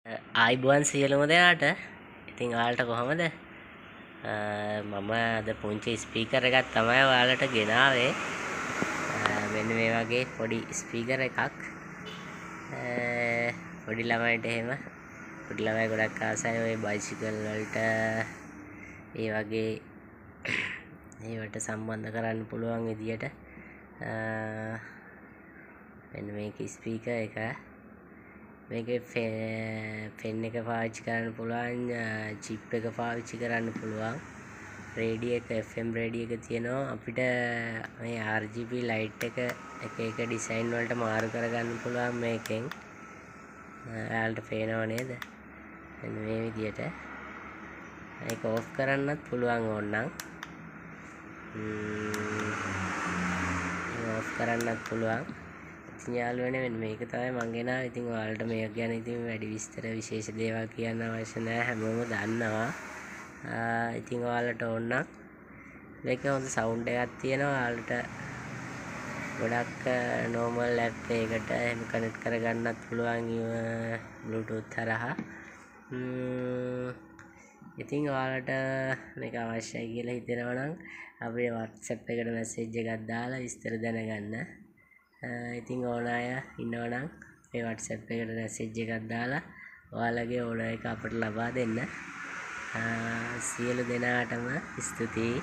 ආයිබුවන් සියලුම දෙනාට. ඉතින් ඔයාලට කොහමද? මම අද පුංචි ස්පීකර් එකක් තමයි ඔයාලට ගෙනාවේ. මෙන්න මේ වගේ පොඩි ස්පීකර් එකක්. පොඩි ළමයින්ට එහෙම පොඩි ළමයි ගොඩක් ආසයි ඔය බයිසිකල් වලට ඒ වගේ ඒවට සම්බන්ධ කරන්න පුළුවන් විදියට මෙන්න මේක ස්පීකර් එක. මේකේ ෆෙන් එක පාවිච්චි කරන්න පුළුවන්, චිප් එක පාවිච්චි කරන්න පුළුවන්, රේඩියෝ එක FM රේඩියෝ එක තියෙනවා. අපිට මේ RGB ලයිට් එක එක ඩිසයින් වලට මාරු කරගන්න පුළුවන් මේකෙන්. ඔයාලට පේනව නේද? මෙන්න මේ විදියට. මේක ඕෆ් කරන්නත් පුළුවන් ඕනනම්. ඕෆ් කරන්නත් පුළුවන්. ඉතින් යාළුවනේ මෙන්න මේක තමයි මං ගෙනාවේ. ඉතින් ඔයාලට මේක ගැන ඉතින් වැඩි විස්තර විශේෂ දේවල් කියන්න අවශ්‍ය නැහැ. හැමෝම දන්නවා. ඉතින් ඔයාලට ඕන නම් මේක හොඳ සවුන්ඩ් එකක් තියෙනවා. ඔයාලට ගොඩක් නෝමල් ඇප් එකකට එහෙම කනෙක්ට් කරගන්නත් පුළුවන් බ්ලූටූත් හරහා. ඉතින් ඔයාලට මේක අවශ්‍යයි කියලා හිතෙනවා නම් අපේ WhatsApp එකට මැසේජ් එකක් දාලා විස්තර දැනගන්න. ඉතින් ඕන අය ඉන්නවනම් මේ WhatsApp එකට මැසේජ් එකක් දාලා ඔයාලගේ ඕන එක අපට ලබා දෙන්න. සියලු දෙනාටම ස්තුතියි.